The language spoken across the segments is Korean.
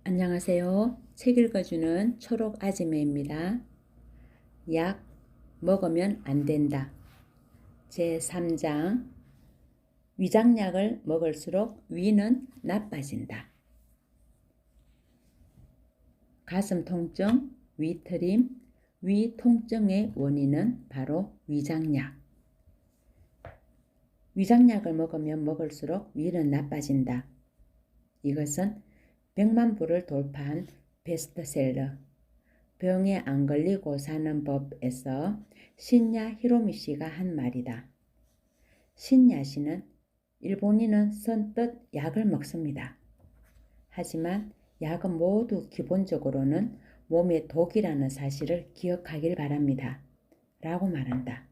안녕하세요. 책 읽어주는 초록 아지매입니다. 약 먹으면 안 된다. 제3장 위장약을 먹을수록 위는 나빠진다. 가슴 통증, 위트림, 위 통증의 원인은 바로 위장약. 위장약을 먹으면 먹을수록 위는 나빠진다. 이것은 100만 부를 돌파한 베스트셀러 병에 안 걸리고 사는 법에서 신야 히로미 씨가 한 말이다. 신야 씨는 일본인은 선뜻 약을 먹습니다. 하지만 약은 모두 기본적으로는 몸에 독이라는 사실을 기억하길 바랍니다. 라고 말한다.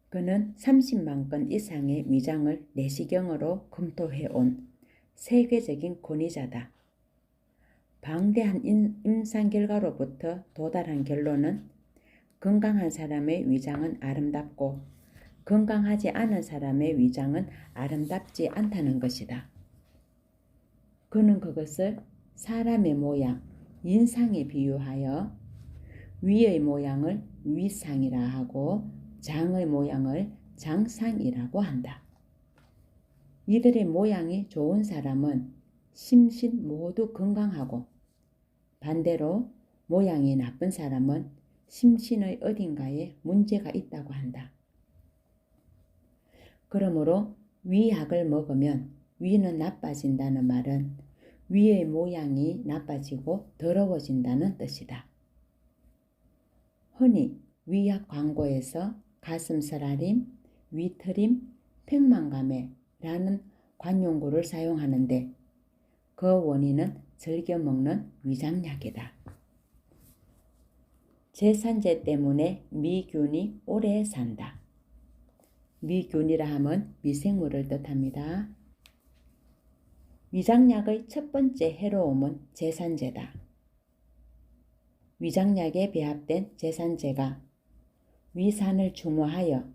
그는 30만 건 이상의 위장을 내시경으로 검토해온 세계적인 권위자다. 방대한 임상 결과로부터 도달한 결론은 건강한 사람의 위장은 아름답고 건강하지 않은 사람의 위장은 아름답지 않다는 것이다. 그는 그것을 사람의 모양, 인상에 비유하여 위의 모양을 위상이라 하고 장의 모양을 장상이라고 한다. 이들의 모양이 좋은 사람은 심신 모두 건강하고 반대로 모양이 나쁜 사람은 심신의 어딘가에 문제가 있다고 한다. 그러므로 위약을 먹으면 위는 나빠진다는 말은 위의 모양이 나빠지고 더러워진다는 뜻이다. 흔히 위약 광고에서 가슴살 아림, 위트림, 팽만감에라는 관용구를 사용하는데 그 원인은 즐겨 먹는 위장약이다. 제산제 때문에 미균이 오래 산다. 미균이라 함은 미생물을 뜻합니다. 위장약의 첫 번째 해로움은 제산제다. 위장약에 배합된 제산제가 위산을 중화하여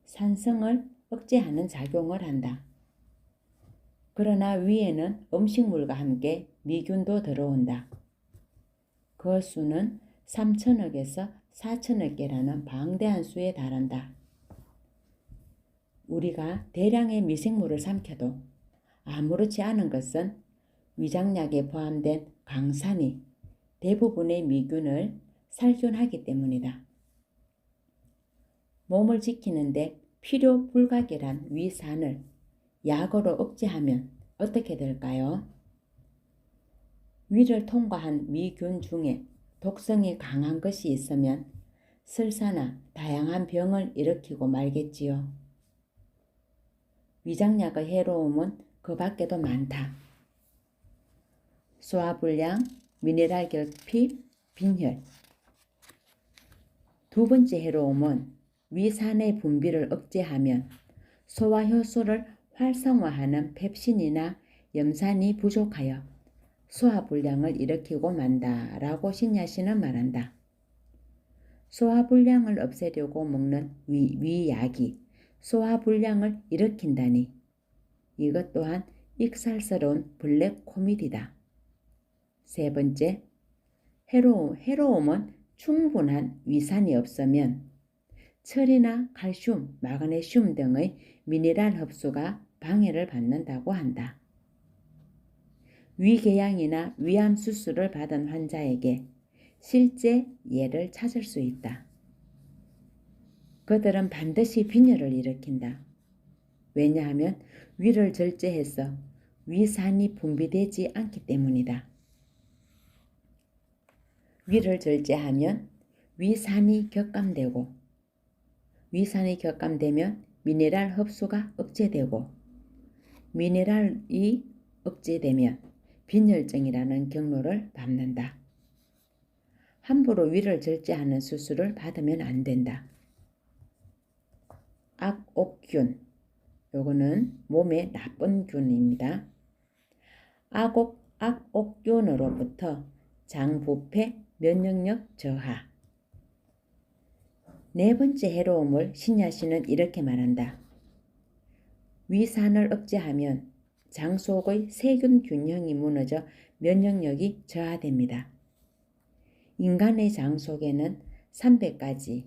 산성을 억제하는 작용을 한다. 그러나 위에는 음식물과 함께 미균도 들어온다. 그 수는 3천억에서 4천억 개라는 방대한 수에 달한다. 우리가 대량의 미생물을 삼켜도 아무렇지 않은 것은 위장약에 포함된 강산이 대부분의 미균을 살균하기 때문이다. 몸을 지키는데 필요 불가결한 위산을 약으로 억제하면 어떻게 될까요? 위를 통과한 미균 중에 독성이 강한 것이 있으면 설사나 다양한 병을 일으키고 말겠지요. 위장약의 해로움은 그 밖에도 많다. 소화불량, 미네랄 결핍, 빈혈. 두 번째 해로움은 위산의 분비를 억제하면 소화효소를 활성화하는 펩신이나 염산이 부족하여 소화불량을 일으키고 만다라고 신야 씨는 말한다. 소화불량을 없애려고 먹는 위약이 소화불량을 일으킨다니 이것 또한 익살스러운 블랙 코미디다. 세 번째, 해로움은 충분한 위산이 없으면 철이나 칼슘, 마그네슘 등의 미네랄 흡수가 방해를 받는다고 한다. 위궤양이나 위암 수술을 받은 환자에게 실제 예를 찾을 수 있다. 그들은 반드시 빈혈을 일으킨다. 왜냐하면 위를 절제해서 위산이 분비되지 않기 때문이다. 위를 절제하면 위산이 격감되고 위산이 격감되면 미네랄 흡수가 억제되고 미네랄이 억제되면 빈혈증이라는 경로를 밟는다. 함부로 위를 절제하는 수술을 받으면 안 된다. 악옥균, 요거는 몸에 나쁜 균입니다. 악옥균으로부터 장부패, 면역력 저하. 네 번째 해로움을 신야 씨는 이렇게 말한다. 위산을 억제하면 장 속의 세균 균형이 무너져 면역력이 저하됩니다. 인간의 장 속에는 300가지,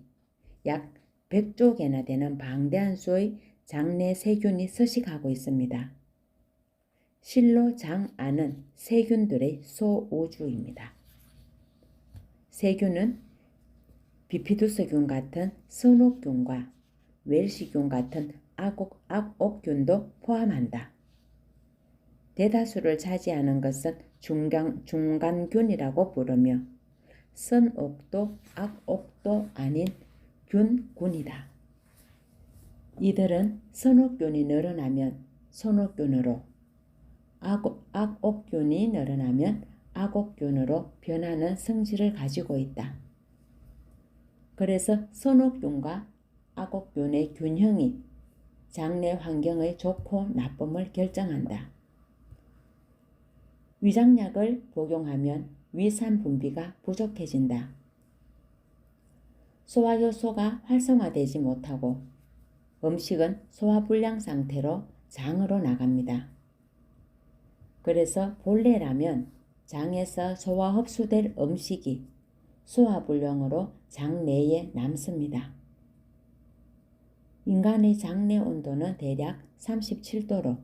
약 100조 개나 되는 방대한 수의 장내 세균이 서식하고 있습니다. 실로 장 안은 세균들의 소우주입니다. 세균은 비피두스균 같은 선옥균과 웰시균 같은 악옥균도 포함한다. 대다수를 차지하는 것은 중간균이라고 부르며 선옥도 악옥도 아닌 균군이다. 이들은 선옥균이 늘어나면 선옥균으로, 악옥균이 늘어나면 악옥균으로 변하는 성질을 가지고 있다. 그래서 선옥균과 악옥균의 균형이 장내 환경의 좋고 나쁨을 결정한다. 위장약을 복용하면 위산 분비가 부족해진다. 소화효소가 활성화되지 못하고 음식은 소화불량 상태로 장으로 나갑니다. 그래서 본래라면 장에서 소화 흡수될 음식이 소화불량으로 장 내에 남습니다. 인간의 장내 온도는 대략 37도로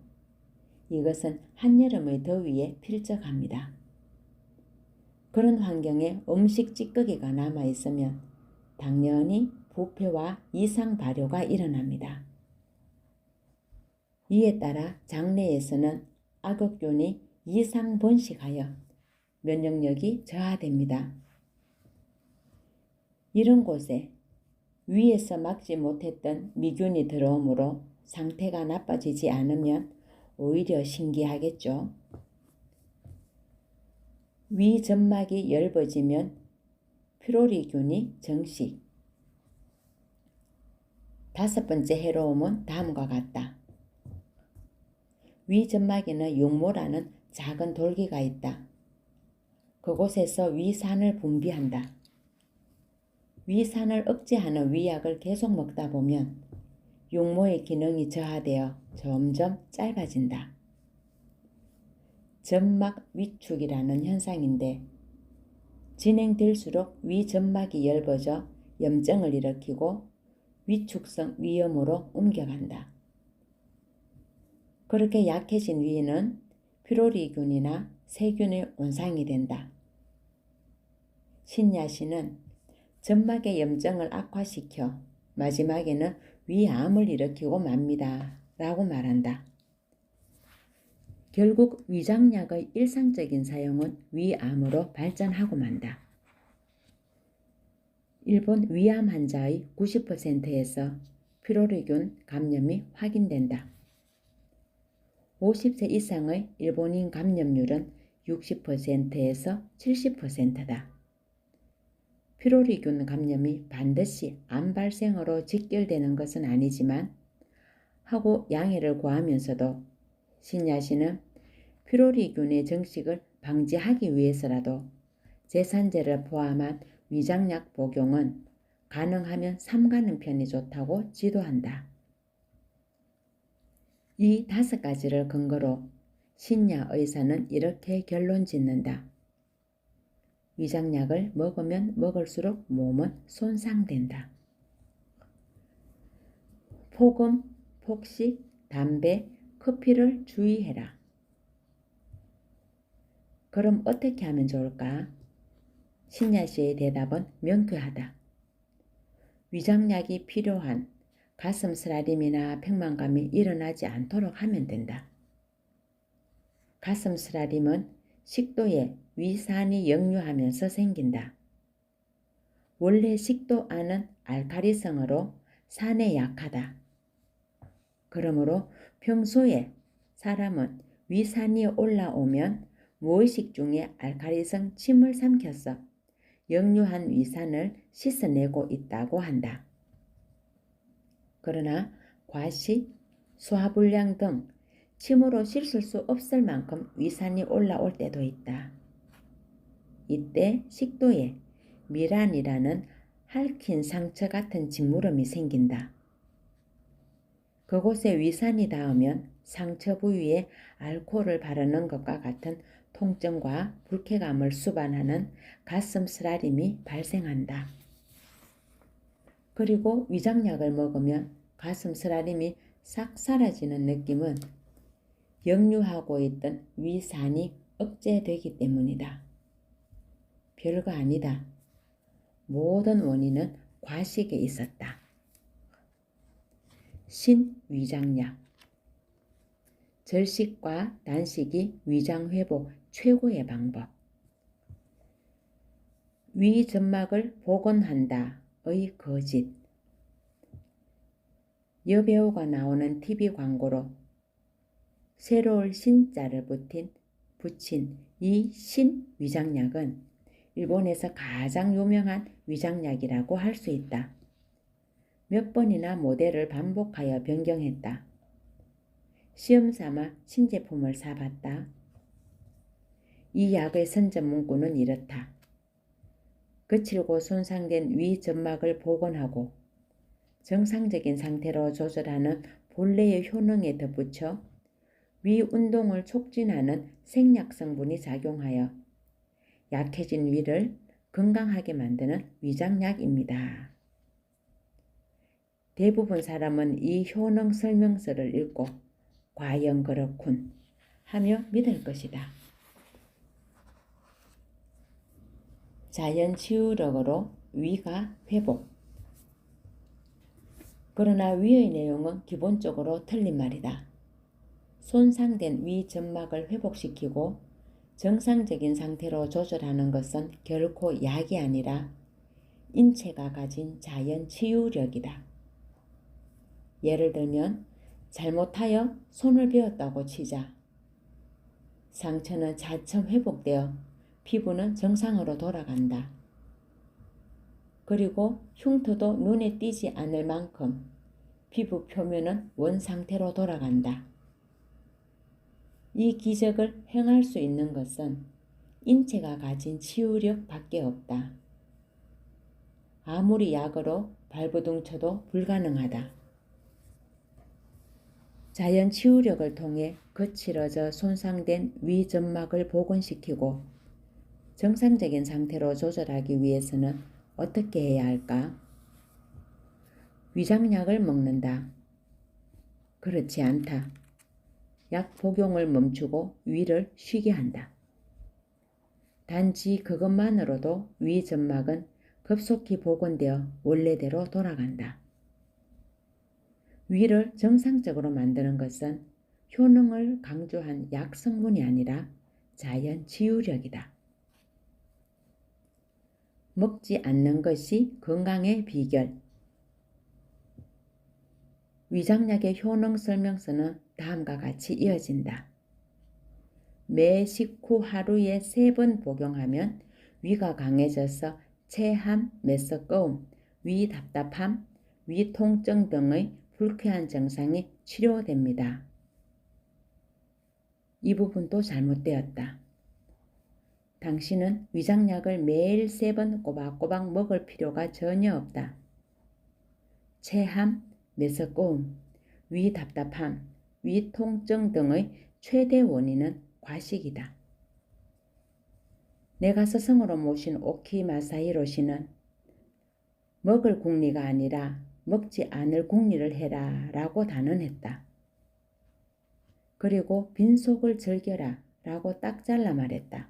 이것은 한여름의 더위에 필적합니다. 그런 환경에 음식 찌꺼기가 남아있으면 당연히 부패와 이상 발효가 일어납니다. 이에 따라 장내에서는 악옥균이 이상 번식하여 면역력이 저하됩니다. 이런 곳에 위에서 막지 못했던 미균이 들어오므로 상태가 나빠지지 않으면 오히려 신기하겠죠. 위 점막이 엷어지면 피로리균이 증식. 5번째 해로움은 다음과 같다. 위 점막에는 육모라는 작은 돌기가 있다. 그곳에서 위산을 분비한다. 위산을 억제하는 위약을 계속 먹다 보면 육모의 기능이 저하되어 점점 짧아진다. 점막 위축이라는 현상인데 진행될수록 위 점막이 엷어져 염증을 일으키고 위축성 위염으로 옮겨간다. 그렇게 약해진 위는 피로리균이나 세균의 온상이 된다. 신야시는 점막의 염증을 악화시켜 마지막에는 위암을 일으키고 맙니다. 라고 말한다. 결국 위장약의 일상적인 사용은 위암으로 발전하고 만다. 일본 위암 환자의 90%에서 피로리균 감염이 확인된다. 50세 이상의 일본인 감염률은 60%에서 70%다. 피로리균 감염이 반드시 암 발생으로 직결되는 것은 아니지만 하고 양해를 구하면서도 신야시는 피로리균의 증식을 방지하기 위해서라도 제산제를 포함한 위장약 복용은 가능하면 삼가는 편이 좋다고 지도한다. 이 5가지를 근거로 신야 의사는 이렇게 결론 짓는다. 위장약을 먹으면 먹을수록 몸은 손상된다. 폭음, 폭식, 담배, 커피를 주의해라. 그럼 어떻게 하면 좋을까? 신야시의 대답은 명쾌하다. 위장약이 필요한 가슴 쓰라림이나 백만감이 일어나지 않도록 하면 된다. 가슴 쓰라림은 식도에 위산이 역류하면서 생긴다. 원래 식도 안은 알칼리성으로 산에 약하다. 그러므로 평소에 사람은 위산이 올라오면 무의식 중에 알칼리성 침을 삼켜서 역류한 위산을 씻어내고 있다고 한다. 그러나 과식, 소화불량 등 침으로 씻을 수 없을 만큼 위산이 올라올 때도 있다. 이때 식도에 미란이라는 핥힌 상처 같은 짓무름이 생긴다. 그곳에 위산이 닿으면 상처 부위에 알코올을 바르는 것과 같은 통증과 불쾌감을 수반하는 가슴 쓰라림이 발생한다. 그리고 위장약을 먹으면 가슴 쓰라림이 싹 사라지는 느낌은 역류하고 있던 위산이 억제되기 때문이다. 별거 아니다. 모든 원인은 과식에 있었다. 신위장약. 절식과 단식이 위장 회복 최고의 방법. 위점막을 복원한다의 거짓. 여배우가 나오는 TV 광고로 새로울 신자를 붙인 이 신위장약은 일본에서 가장 유명한 위장약이라고 할 수 있다. 몇 번이나 모델을 반복하여 변경했다. 시험삼아 신제품을 사봤다. 이 약의 선전 문구는 이렇다. 거칠고 손상된 위점막을 복원하고 정상적인 상태로 조절하는 본래의 효능에 덧붙여 위 운동을 촉진하는 생약 성분이 작용하여 약해진 위를 건강하게 만드는 위장약입니다. 대부분 사람은 이 효능 설명서를 읽고 과연 그렇군 하며 믿을 것이다. 자연치유력으로 위가 회복. 그러나 위의 내용은 기본적으로 틀린 말이다. 손상된 위점막을 회복시키고 정상적인 상태로 조절하는 것은 결코 약이 아니라 인체가 가진 자연치유력이다. 예를 들면 잘못하여 손을 베었다고 치자. 상처는 차츰 회복되어 피부는 정상으로 돌아간다. 그리고 흉터도 눈에 띄지 않을 만큼 피부 표면은 원상태로 돌아간다. 이 기적을 행할 수 있는 것은 인체가 가진 치유력 밖에 없다. 아무리 약으로 발버둥 쳐도 불가능하다. 자연 치유력을 통해 거칠어져 손상된 위점막을 복원시키고 정상적인 상태로 조절하기 위해서는 어떻게 해야 할까? 위장약을 먹는다. 그렇지 않다. 약 복용을 멈추고 위를 쉬게 한다. 단지 그것만으로도 위점막은 급속히 복원되어 원래대로 돌아간다. 위를 정상적으로 만드는 것은 효능을 강조한 약 성분이 아니라 자연 치유력이다. 먹지 않는 것이 건강의 비결. 위장약의 효능 설명서는 다음과 같이 이어진다. 매 식후 하루에 3번 복용하면 위가 강해져서 체함, 메스꺼움, 위 답답함, 위 통증 등의 불쾌한 증상이 치료됩니다. 이 부분도 잘못되었다. 당신은 위장약을 매일 3번 꼬박꼬박 먹을 필요가 전혀 없다. 체함, 메스꺼움, 위 답답함, 위 통증 등의 최대 원인은 과식이다. 내가 스승으로 모신 오키 마사히로 씨는 먹을 궁리가 아니라 먹지 않을 궁리를 해라 라고 단언했다. 그리고 빈속을 즐겨라 라고 딱 잘라 말했다.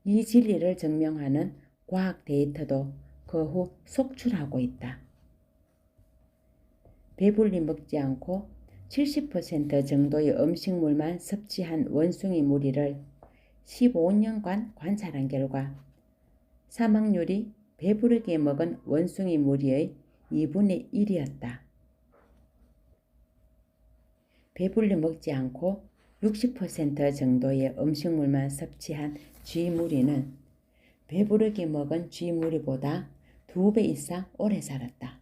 이 진리를 증명하는 과학 데이터도 그 후 속출하고 있다. 배불리 먹지 않고 70% 정도의 음식물만 섭취한 원숭이 무리를 15년간 관찰한 결과 사망률이 배부르게 먹은 원숭이 무리의 2분의 1이었다. 배불리 먹지 않고 60% 정도의 음식물만 섭취한 쥐 무리는 배부르게 먹은 쥐 무리보다 2배 이상 오래 살았다.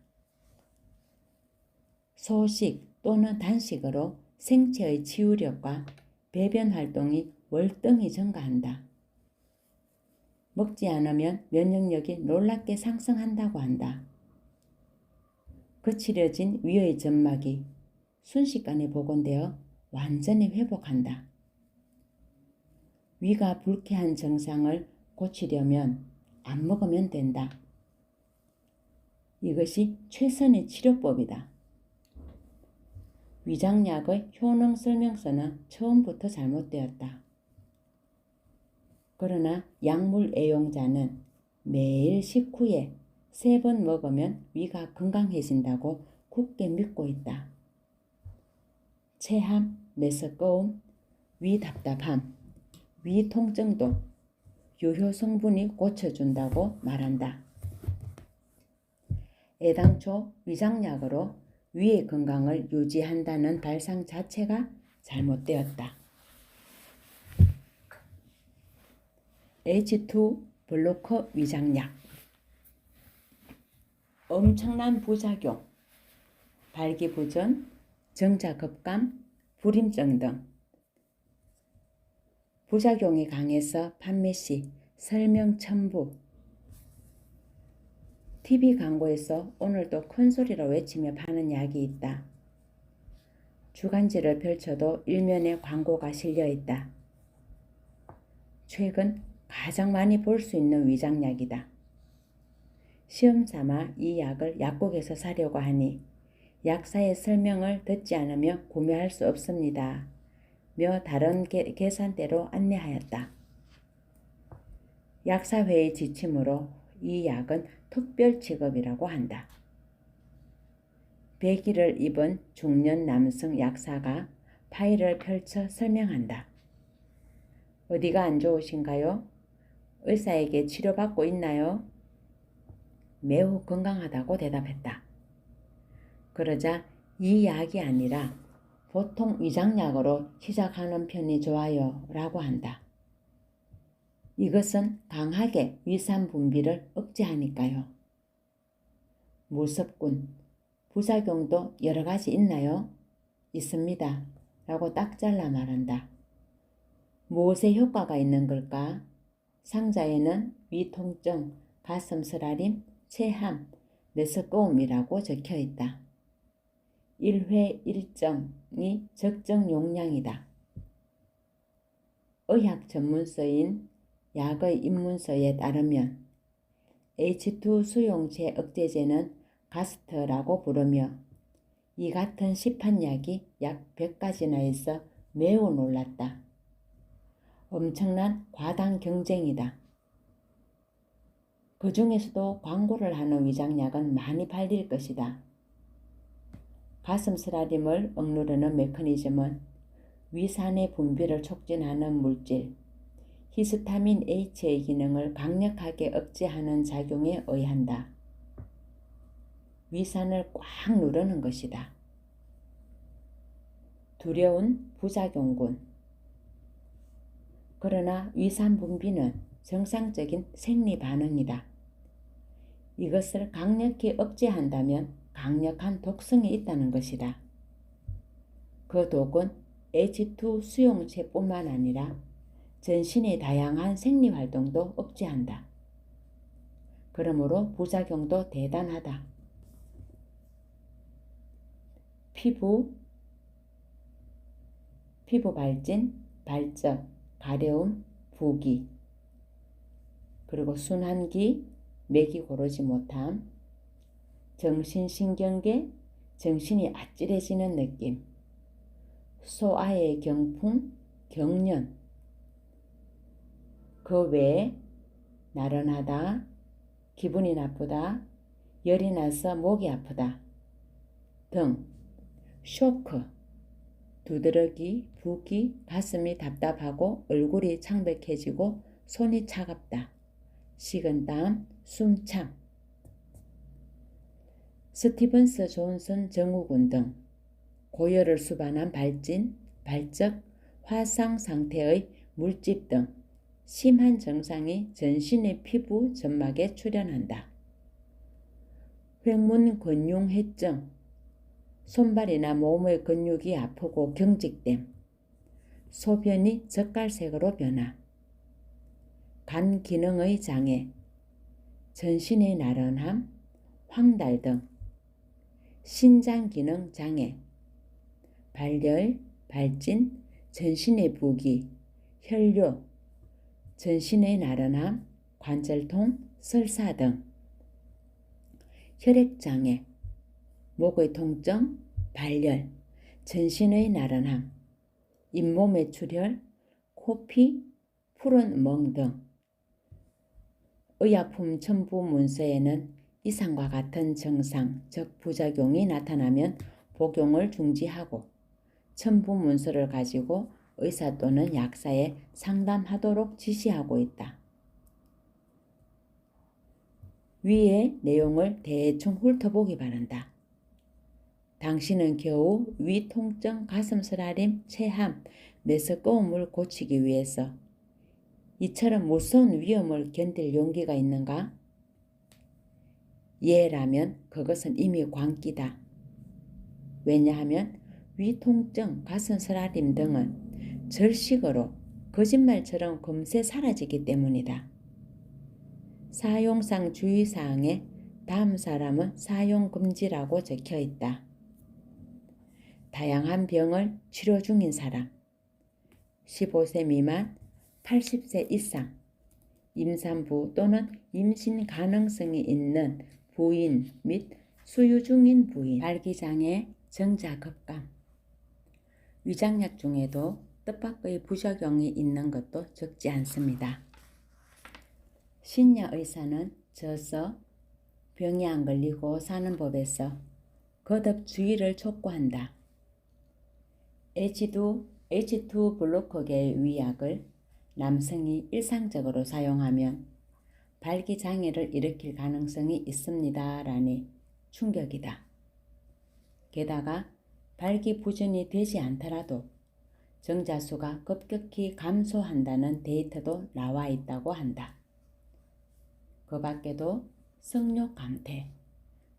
소식 또는 단식으로 생체의 치유력과 배변 활동이 월등히 증가한다. 먹지 않으면 면역력이 놀랍게 상승한다고 한다. 거칠어진 위의 점막이 순식간에 복원되어 완전히 회복한다. 위가 불쾌한 증상을 고치려면 안 먹으면 된다. 이것이 최선의 치료법이다. 위장약의 효능 설명서는 처음부터 잘못되었다. 그러나 약물 애용자는 매일 식후에 3번 먹으면 위가 건강해진다고 굳게 믿고 있다. 체함, 메스꺼움, 위 답답함, 위 통증도 유효 성분이 고쳐준다고 말한다. 애당초 위장약으로 위의 건강을 유지한다는 발상 자체가 잘못되었다. H2 블로커 위장약. 엄청난 부작용, 발기부전, 정자급감, 불임증 등 부작용이 강해서 판매 시 설명 첨부. TV 광고에서 오늘도 큰 소리로 외치며 파는 약이 있다. 주간지를 펼쳐도 일면에 광고가 실려 있다. 최근 가장 많이 볼 수 있는 위장약이다. 시험삼아 이 약을 약국에서 사려고 하니 약사의 설명을 듣지 않으며 구매할 수 없습니다. 며 다른 계산대로 안내하였다. 약사회의 지침으로 이 약은 특별 취급이라고 한다. 배기를 입은 중년 남성 약사가 파일을 펼쳐 설명한다. 어디가 안 좋으신가요? 의사에게 치료받고 있나요? 매우 건강하다고 대답했다. 그러자 이 약이 아니라 보통 위장약으로 시작하는 편이 좋아요 라고 한다. 이것은 강하게 위산 분비를 억제하니까요. 무섭군. 부작용도 여러 가지 있나요? 있습니다. 라고 딱 잘라 말한다. 무엇에 효과가 있는 걸까? 상자에는 위통증, 가슴 쓰라림, 체함, 메스꺼움이라고 적혀 있다. 1회 1정이 적정 용량이다. 의학 전문서인 약의 입문서에 따르면 H2 수용체 억제제는 가스트라고 부르며 이 같은 시판약이 약 100가지나 있어 매우 놀랐다. 엄청난 과당 경쟁이다. 그 중에서도 광고를 하는 위장약은 많이 팔릴 것이다. 가슴 쓰라림을 억누르는 메커니즘은 위산의 분비를 촉진하는 물질 히스타민 H의 기능을 강력하게 억제하는 작용에 의한다. 위산을 꽉 누르는 것이다. 두려운 부작용군. 그러나 위산 분비는 정상적인 생리 반응이다. 이것을 강력히 억제한다면 강력한 독성이 있다는 것이다. 그 독은 H2 수용체뿐만 아니라 전신의 다양한 생리활동도 억제한다. 그러므로 부작용도 대단하다. 피부 발진, 발적, 가려움, 부기, 그리고 순환기, 맥이 고르지 못함, 정신신경계, 정신이 아찔해지는 느낌, 소아의 경풍, 경련, 그 외에 나른하다, 기분이 나쁘다, 열이 나서 목이 아프다 등 쇼크, 두드러기, 붓기, 가슴이 답답하고 얼굴이 창백해지고 손이 차갑다, 식은땀, 숨참, 스티븐스 존슨 증후군 등 고열을 수반한 발진, 발적, 화상 상태의 물집 등 심한 증상이 전신의 피부 점막에 출현한다. 횡문근융해증, 손발이나 몸의 근육이 아프고 경직됨, 소변이 젓갈색으로 변화, 간 기능의 장애, 전신의 나른함, 황달 등 신장 기능 장애, 발열, 발진, 전신의 부기, 혈뇨, 전신의 나른함, 관절통, 설사 등, 혈액장애, 목의 통증, 발열, 전신의 나른함, 잇몸의 출혈, 코피, 푸른 멍 등 의약품 첨부 문서에는 이상과 같은 증상, 즉 부작용이 나타나면 복용을 중지하고 첨부 문서를 가지고 의사 또는 약사에 상담하도록 지시하고 있다. 위의 내용을 대충 훑어보기 바란다. 당신은 겨우 위 통증, 가슴 쓰라림, 체함, 메스꺼움을 고치기 위해서 이처럼 무서운 위험을 견딜 용기가 있는가? 예라면 그것은 이미 광기다. 왜냐하면 위 통증, 가슴 쓰라림 등은 절식으로 거짓말처럼 금세 사라지기 때문이다. 사용상 주의사항에 다음 사람은 사용금지라고 적혀있다. 다양한 병을 치료 중인 사람, 15세 미만, 80세 이상, 임산부 또는 임신 가능성이 있는 부인 및 수유 중인 부인, 발기장애, 정자급감, 위장약 중에도 뜻밖의 부작용이 있는 것도 적지 않습니다. 신야 의사는 저서 병이 안 걸리고 사는 법에서 거듭 주의를 촉구한다. H2 블로커계의 위약을 남성이 일상적으로 사용하면 발기장애를 일으킬 가능성이 있습니다. 라니 충격이다. 게다가 발기부전이 되지 않더라도 정자수가 급격히 감소한다는 데이터도 나와 있다고 한다. 그 밖에도 성욕 감퇴,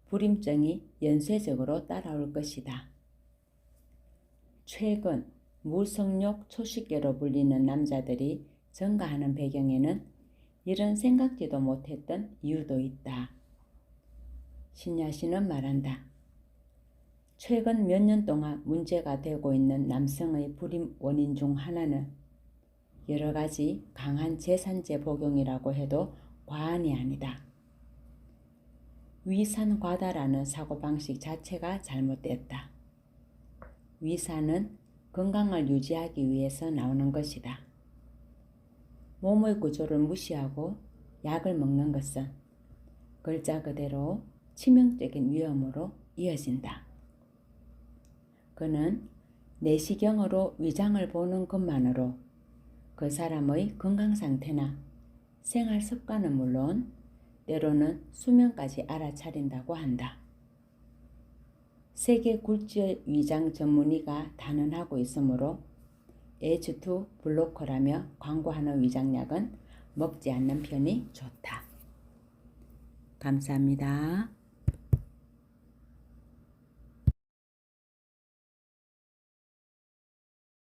불임증이 연쇄적으로 따라올 것이다. 최근 무성욕 초식계로 불리는 남자들이 증가하는 배경에는 이런 생각지도 못했던 이유도 있다. 신야씨는 말한다. 최근 몇 년 동안 문제가 되고 있는 남성의 불임 원인 중 하나는 여러 가지 강한 제산제 복용이라고 해도 과언이 아니다. 위산과다라는 사고방식 자체가 잘못됐다. 위산은 건강을 유지하기 위해서 나오는 것이다. 몸의 구조를 무시하고 약을 먹는 것은 글자 그대로 치명적인 위험으로 이어진다. 그는 내시경으로 위장을 보는 것만으로 그 사람의 건강 상태나 생활 습관은 물론 때로는 수명까지 알아차린다고 한다. 세계 굴지의 위장 전문의가 단언하고 있으므로 H2 블로커라며 광고하는 위장약은 먹지 않는 편이 좋다. 감사합니다.